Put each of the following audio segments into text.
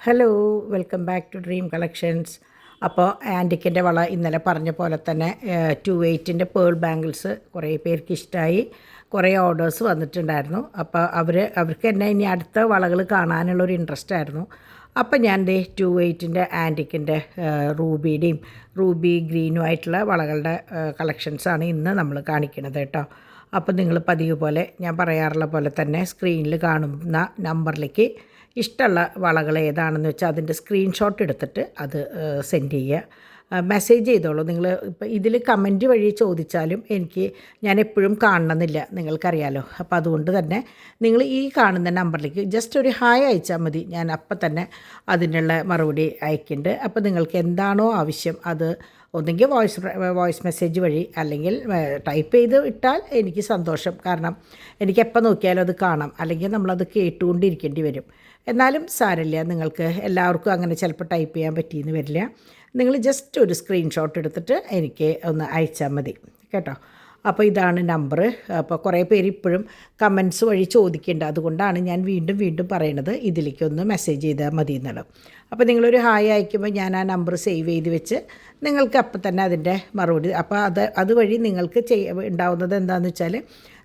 Hello, welcome back to dream collections. അപ്പോൾ ആൻറ്റിക്കിൻ്റെ വള ഇന്നലെ പറഞ്ഞ പോലെ തന്നെ 2/8 പേൾ ബാംഗിൾസ് കുറേ പേർക്ക് ഇഷ്ടമായി. കുറേ ഓർഡേഴ്സ് വന്നിട്ടുണ്ടായിരുന്നു. അപ്പോൾ അവർക്ക് തന്നെ ഇനി അടുത്ത വളകൾ കാണാനുള്ളൊരു ഇൻട്രസ്റ്റ് ആയിരുന്നു. അപ്പം ഞാൻ 2/8 ആൻറ്റിക്കിൻ്റെ റൂബിയുടെയും റൂബി ഗ്രീനും ആയിട്ടുള്ള വളകളുടെ കളക്ഷൻസാണ് ഇന്ന് നമ്മൾ കാണിക്കുന്നത് കേട്ടോ. അപ്പോൾ നിങ്ങൾ പതിവ് പോലെ ഞാൻ പറയാറുള്ള പോലെ തന്നെ സ്ക്രീനിൽ കാണുന്ന നമ്പറിലേക്ക് ഇഷ്ടമുള്ള വളകൾ ഏതാണെന്ന് വെച്ചാൽ അതിൻ്റെ സ്ക്രീൻഷോട്ട് എടുത്തിട്ട് അത് സെൻഡ് ചെയ്യുക, മെസ്സേജ് ചെയ്തോളൂ. നിങ്ങൾ ഇപ്പോൾ ഇതിൽ കമൻറ്റ് വഴി ചോദിച്ചാലും ഞാൻ എപ്പോഴും കാണണമെന്നില്ല, നിങ്ങൾക്കറിയാലോ. അപ്പോൾ അതുകൊണ്ട് തന്നെ നിങ്ങൾ ഈ കാണുന്ന നമ്പറിലേക്ക് ജസ്റ്റ് ഒരു ഹായ് അയച്ചാൽ മതി, ഞാൻ അപ്പം തന്നെ അതിനുള്ള മറുപടി അയക്കുന്നുണ്ട്. അപ്പോൾ നിങ്ങൾക്ക് എന്താണോ ആവശ്യം അത് ഒന്നെങ്കിൽ വോയിസ് മെസ്സേജ് വഴി അല്ലെങ്കിൽ ടൈപ്പ് ചെയ്ത് ഇട്ടാൽ എനിക്ക് സന്തോഷം. കാരണം എനിക്കെപ്പോൾ നോക്കിയാലും അത് കാണാം, അല്ലെങ്കിൽ നമ്മളത് കേട്ടുകൊണ്ടിരിക്കേണ്ടി വരും. എന്നാലും സാരമില്ല, നിങ്ങൾക്ക് എല്ലാവർക്കും അങ്ങനെ ചിലപ്പോൾ ടൈപ്പ് ചെയ്യാൻ പറ്റിയെന്ന് വരില്ല. നിങ്ങൾ ജസ്റ്റ് ഒരു സ്ക്രീൻഷോട്ട് എടുത്തിട്ട് എനിക്ക് ഒന്ന് അയച്ചാൽ മതി കേട്ടോ. അപ്പോൾ ഇതാണ് നമ്പർ. അപ്പോൾ കുറേ പേര് ഇപ്പോഴും കമൻറ്റ്സ് വഴി ചോദിക്കേണ്ട, അതുകൊണ്ടാണ് ഞാൻ വീണ്ടും പറയണത് ഇതിലേക്കൊന്ന് മെസ്സേജ് ചെയ്താൽ മതി എന്നുള്ളത്. അപ്പോൾ നിങ്ങളൊരു ഹായ് അയക്കുമ്പോൾ ഞാൻ ആ നമ്പർ സേവ് ചെയ്ത് വെച്ച് നിങ്ങൾക്ക് അപ്പം തന്നെ അതിൻ്റെ മറുപടി. അപ്പോൾ അതുവഴി നിങ്ങൾക്ക് ഉണ്ടാവുന്നത് എന്താണെന്ന് വെച്ചാൽ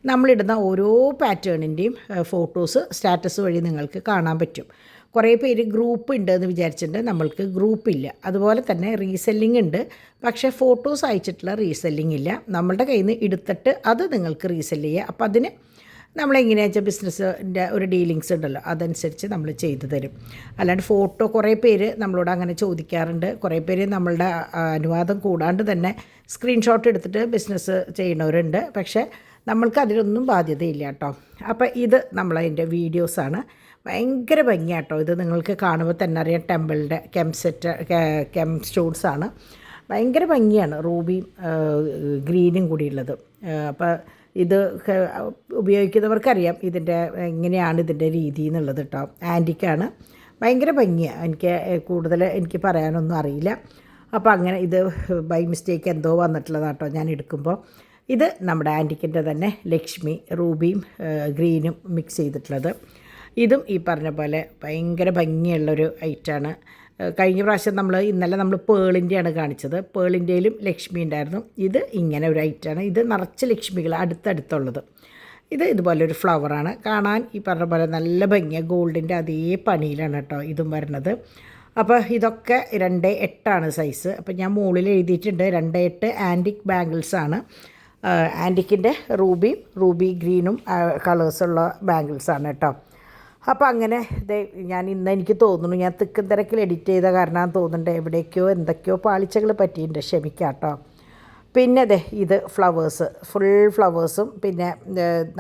നമ്മളിടുന്ന ഓരോ പാറ്റേണിൻ്റെയും ഫോട്ടോസ് സ്റ്റാറ്റസ് വഴി നിങ്ങൾക്ക് കാണാൻ പറ്റും. കുറേ പേര് ഗ്രൂപ്പ് ഉണ്ട് എന്ന് വിചാരിച്ചിട്ടുണ്ട്, നമ്മൾക്ക് ഗ്രൂപ്പില്ല. അതുപോലെ തന്നെ റീസെല്ലിംഗ് ഉണ്ട്, പക്ഷേ ഫോട്ടോസ് അയച്ചിട്ടുള്ള റീസെല്ലിംഗ് ഇല്ല. നമ്മളുടെ കയ്യിൽ നിന്ന് എടുത്തിട്ട് അത് നിങ്ങൾക്ക് റീസെല്ല് ചെയ്യുക. അപ്പോൾ അതിന് നമ്മളെങ്ങനെയാണെന്ന് വെച്ചാൽ ബിസിനസ്സിൻ്റെ ഒരു ഡീലിങ്സ് ഉണ്ടല്ലോ, അതനുസരിച്ച് നമ്മൾ ചെയ്തു തരും. അല്ലാണ്ട് ഫോട്ടോ കുറേ പേര് നമ്മളോട് അങ്ങനെ ചോദിക്കാറുണ്ട്. കുറേ പേര് നമ്മളുടെ അനുവാദം കൂടാണ്ട് തന്നെ സ്ക്രീൻഷോട്ട് എടുത്തിട്ട് ബിസിനസ് ചെയ്യുന്നവരുണ്ട്. പക്ഷേ നമ്മൾക്ക് അതിലൊന്നും ബാധ്യതയില്ല കേട്ടോ. അപ്പോൾ ഇത് നമ്മളതിൻ്റെ വീഡിയോസാണ്. ഭയങ്കര ഭംഗിയാട്ടോ. ഇത് നിങ്ങൾക്ക് കാണുമ്പോൾ തന്നെ അറിയാം, ടെമ്പിളിൻ്റെ കെം സ്റ്റോൺസാണ്. ഭയങ്കര ഭംഗിയാണ്, റൂബിയും ഗ്രീനും കൂടിയുള്ളത്. അപ്പോൾ ഇത് ഉപയോഗിക്കുന്നവർക്കറിയാം ഇതിൻ്റെ എങ്ങനെയാണ് ഇതിൻ്റെ രീതി എന്നുള്ളത് കേട്ടോ. ആൻറ്റിക്കാണ്, ഭയങ്കര ഭംഗിയാണ്. എനിക്ക് പറയാനൊന്നും അറിയില്ല. അപ്പോൾ അങ്ങനെ ഇത് ബൈ മിസ്റ്റേക്ക് എന്തോ വന്നിട്ടുള്ളതാട്ടോ ഞാൻ എടുക്കുമ്പോൾ. ഇത് നമ്മുടെ ആൻറ്റിക്കിൻ്റെ തന്നെ ലക്ഷ്മി റൂബിയും ഗ്രീനും മിക്സ് ചെയ്തിട്ടുള്ളത്. ഇതും ഈ പറഞ്ഞ പോലെ ഭയങ്കര ഭംഗിയുള്ളൊരു ഐറ്റമാണ്. കഴിഞ്ഞ പ്രാവശ്യം ഇന്നലെ നമ്മൾ പേളിൻ്റെയാണ് കാണിച്ചത്. പേളിൻ്റെയിലും ലക്ഷ്മി ഉണ്ടായിരുന്നു. ഇത് ഇങ്ങനെ ഒരു ഐറ്റമാണ്. ഇത് നിറച്ച് ലക്ഷ്മികൾ അടുത്തടുത്തുള്ളത്. ഇത് ഇതുപോലൊരു ഫ്ലവറാണ്. കാണാൻ ഈ പറഞ്ഞ പോലെ നല്ല ഭംഗിയാണ്. ഗോൾഡിൻ്റെ അതേ പണിയിലാണ് കേട്ടോ ഇതും വരുന്നത്. അപ്പോൾ ഇതൊക്കെ 2/8 സൈസ്. അപ്പോൾ ഞാൻ മുകളിൽ എഴുതിയിട്ടുണ്ട് 2/8 ആൻറ്റിക് ബാംഗിൾസാണ്. ആൻറ്റിക്കിൻ്റെ റൂബി ഗ്രീനും കളേഴ്സുള്ള ബാംഗിൾസാണ് കേട്ടോ. അപ്പോൾ അങ്ങനെ ഞാൻ എനിക്ക് തോന്നുന്നു, ഞാൻ തിക്കും തിരക്കിൽ എഡിറ്റ് ചെയ്ത കാരണം തോന്നുന്നുണ്ട് എവിടേക്കോ എന്തൊക്കെയോ പാളിച്ചകൾ പറ്റിയിട്ടുണ്ട്, ക്ഷമിക്കാം കേട്ടോ. പിന്നെ ഇത് ഫ്ലവേഴ്സ്, ഫുൾ ഫ്ലവേഴ്സും പിന്നെ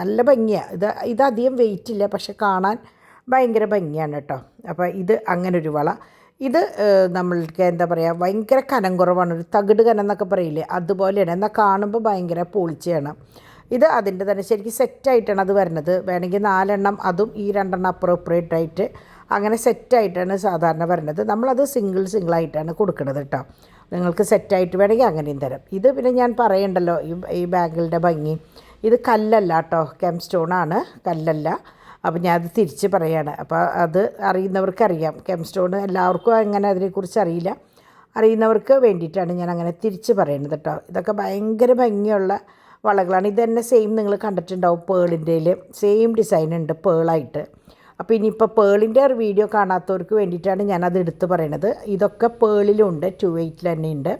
നല്ല ഭംഗിയാണ്. ഇതധികം വെയിറ്റ് ഇല്ല, പക്ഷെ കാണാൻ ഭയങ്കര ഭംഗിയാണ് കേട്ടോ. അപ്പോൾ ഇത് അങ്ങനൊരു വള. ഇത് നമ്മൾക്ക് എന്താ പറയുക, ഭയങ്കര കനം കുറവാണ്. ഒരു തകിട് കനം എന്നൊക്കെ പറയില്ലേ, അതുപോലെയാണ്. എന്നാൽ കാണുമ്പോൾ ഭയങ്കര പൊളിച്ചയാണ്. ഇത് അതിൻ്റെ തന്നെ ശരിക്കും സെറ്റായിട്ടാണ് അത് വരുന്നത്. വേണമെങ്കിൽ 4 അതും ഈ 2 അപ്പുറമായിട്ട് അങ്ങനെ സെറ്റായിട്ടാണ് സാധാരണ വരുന്നത്. നമ്മളത് സിംഗിളായിട്ടാണ് കൊടുക്കുന്നത് കേട്ടോ. നിങ്ങൾക്ക് സെറ്റായിട്ട് വേണമെങ്കിൽ അങ്ങനെയും തരാം. ഇത് പിന്നെ ഞാൻ പറയണ്ടല്ലോ ഈ ബാഗിളുടെ ഭംഗി. ഇത് കല്ലല്ല കേട്ടോ, കെം സ്റ്റോണാണ്, കല്ലല്ല. അപ്പോൾ ഞാനത് തിരിച്ച് പറയുകയാണ്. അപ്പോൾ അത് അറിയുന്നവർക്കറിയാം. കെം സ്റ്റോൺ എല്ലാവർക്കും അങ്ങനെ അതിനെക്കുറിച്ച് അറിയില്ല. അറിയുന്നവർക്ക് വേണ്ടിയിട്ടാണ് ഞാൻ അങ്ങനെ തിരിച്ച് പറയുന്നത് കേട്ടോ. ഇതൊക്കെ ഭയങ്കര ഭംഗിയുള്ള വളകളാണ്. ഇത് തന്നെ സെയിം നിങ്ങൾ കണ്ടിട്ടുണ്ടാവും, പേളിൻ്റെയിൽ സെയിം ഡിസൈൻ ഉണ്ട് പേളായിട്ട്. അപ്പോൾ ഇനിയിപ്പോൾ പേളിൻ്റെ ഒരു വീഡിയോ കാണാത്തവർക്ക് വേണ്ടിയിട്ടാണ് ഞാനത് എടുത്ത് പറയണത്. ഇതൊക്കെ പേളിലുണ്ട്, 2/8 തന്നെ ഉണ്ട്.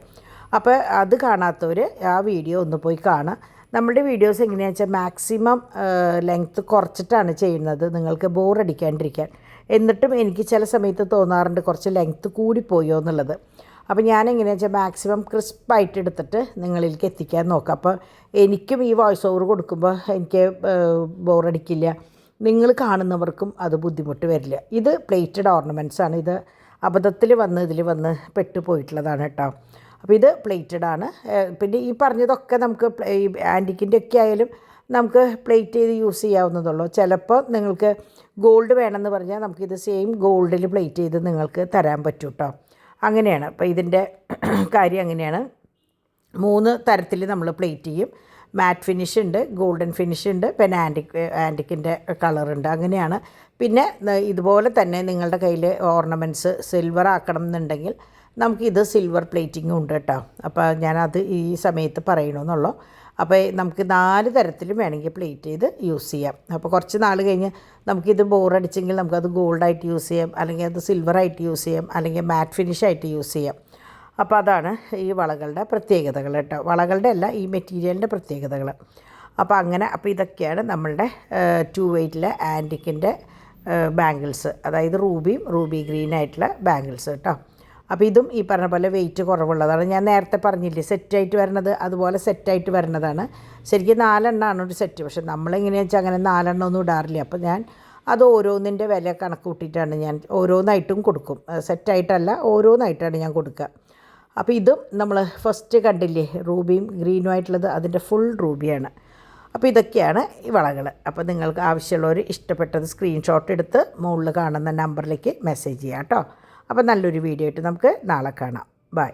അപ്പോൾ അത് കാണാത്തവർ ആ വീഡിയോ ഒന്ന് പോയി കാണാം. നമ്മുടെ വീഡിയോസ് എങ്ങനെയാണെന്ന് വെച്ചാൽ മാക്സിമം ലെങ്ത്ത് കുറച്ചിട്ടാണ് ചെയ്യുന്നത്, നിങ്ങൾക്ക് ബോറടിക്കാണ്ടിരിക്കാൻ. എന്നിട്ടും എനിക്ക് ചില സമയത്ത് തോന്നാറുണ്ട് കുറച്ച് ലെങ്ത്ത് കൂടിപ്പോയോ എന്നുള്ളത്. അപ്പോൾ ഞാനെങ്ങനെയാണെന്ന് വെച്ചാൽ മാക്സിമം ക്രിസ്പായിട്ട് എടുത്തിട്ട് നിങ്ങളിലേക്ക് എത്തിക്കാൻ നോക്കാം. അപ്പോൾ എനിക്കും ഈ വോയിസ് ഓവർ കൊടുക്കുമ്പോൾ എനിക്ക് ബോറടിക്കില്ല, നിങ്ങൾ കാണുന്നവർക്കും അത് ബുദ്ധിമുട്ട് വരില്ല. ഇത് പ്ലേറ്റഡ് ഓർണമെൻറ്റ്സ് ആണ്. ഇത് അബദ്ധത്തിൽ ഇതിൽ വന്ന് പെട്ടുപോയിട്ടുള്ളതാണ് കേട്ടോ. അപ്പോൾ ഇത് പ്ലേറ്റഡ് ആണ്. പിന്നെ ഈ പറഞ്ഞതൊക്കെ നമുക്ക് ഈ ആൻറ്റിക്കിൻ്റെ ഒക്കെ ആയാലും നമുക്ക് പ്ലേറ്റ് ചെയ്ത് യൂസ് ചെയ്യാവുന്നതുള്ളൂ. ചിലപ്പോൾ നിങ്ങൾക്ക് ഗോൾഡ് വേണമെന്ന് പറഞ്ഞാൽ നമുക്കിത് സെയിം ഗോൾഡിൽ പ്ലേറ്റ് ചെയ്ത് നിങ്ങൾക്ക് തരാൻ പറ്റും കേട്ടോ. അങ്ങനെയാണ്. അപ്പോൾ ഇതിൻ്റെ കാര്യം അങ്ങനെയാണ്. 3 തരത്തിൽ നമ്മൾ പ്ലേറ്റ് ചെയ്യും. മാറ്റ് ഫിനിഷ് ഉണ്ട്, ഗോൾഡൻ ഫിനിഷ് ഉണ്ട്, പിന്നെ ആൻറ്റിക്കിൻ്റെ കളറുണ്ട്. അങ്ങനെയാണ്. പിന്നെ ഇതുപോലെ തന്നെ നിങ്ങളുടെ കയ്യിൽ ഓർണമെൻറ്റ്സ് സിൽവർ ആക്കണം എന്നുണ്ടെങ്കിൽ നമുക്കിത് സിൽവർ പ്ലേറ്റിങ്ങും ഉണ്ട് കേട്ടോ. അപ്പോൾ ഞാനത് ഈ സമയത്ത് പറയണമെന്നുള്ളൂ. അപ്പോൾ നമുക്ക് 4 തരത്തിലും വേണമെങ്കിൽ പ്ലേറ്റ് ചെയ്ത് യൂസ് ചെയ്യാം. അപ്പോൾ കുറച്ച് നാൾ കഴിഞ്ഞ് നമുക്കിത് ബോറടിച്ചെങ്കിൽ നമുക്കത് ഗോൾഡായിട്ട് യൂസ് ചെയ്യാം, അല്ലെങ്കിൽ അത് സിൽവറായിട്ട് യൂസ് ചെയ്യാം, അല്ലെങ്കിൽ മാറ്റ് ഫിനിഷായിട്ട് യൂസ് ചെയ്യാം. അപ്പോൾ അതാണ് ഈ വളകളുടെ പ്രത്യേകതകൾ കേട്ടോ. വളകളുടെ അല്ല, ഈ മെറ്റീരിയലിൻ്റെ പ്രത്യേകതകൾ. അപ്പോൾ ഇതൊക്കെയാണ് നമ്മളുടെ 2 വെയ്റ്റിലെ ആൻറ്റിക്കിൻ്റെ ബാംഗിൾസ്, അതായത് റൂബി ഗ്രീൻ ആയിട്ടുള്ള ബാംഗിൾസ് കേട്ടോ. അപ്പോൾ ഇതും ഈ പറഞ്ഞ പോലെ വെയിറ്റ് കുറവുള്ളതാണ്. ഞാൻ നേരത്തെ പറഞ്ഞില്ലേ സെറ്റായിട്ട് വരുന്നത്, അതുപോലെ സെറ്റായിട്ട് വരുന്നതാണ്. ശരിക്കും 4 എണ്ണമാണ് ഒരു സെറ്റ്. പക്ഷേ നമ്മളെങ്ങനെയാണെന്ന് വെച്ചാൽ അങ്ങനെ 4 എണ്ണം ഒന്നും ഇടാറില്ല. അപ്പോൾ ഞാൻ അത് ഓരോന്നിൻ്റെ വില കണക്ക് കൂട്ടിയിട്ടാണ് ഞാൻ ഓരോന്നായിട്ടും കൊടുക്കും. സെറ്റായിട്ടല്ല, ഓരോന്നായിട്ടാണ് ഞാൻ കൊടുക്കുക. അപ്പോൾ ഇതും നമ്മൾ ഫസ്റ്റ് കണ്ടില്ലേ റൂബിയും ഗ്രീനും ആയിട്ടുള്ളത്, അതിൻ്റെ ഫുൾ റൂബിയാണ്. അപ്പോൾ ഇതൊക്കെയാണ് ഈ വളകൾ. അപ്പോൾ നിങ്ങൾക്ക് ആവശ്യമുള്ളവർ ഇഷ്ടപ്പെട്ടത് സ്ക്രീൻഷോട്ട് എടുത്ത് മുകളിൽ കാണുന്ന നമ്പറിലേക്ക് മെസ്സേജ് ചെയ്യാം കേട്ടോ. അപ്പോൾ നല്ലൊരു വീഡിയോ ആയിട്ട് നമുക്ക് നാളെ കാണാം. ബൈ.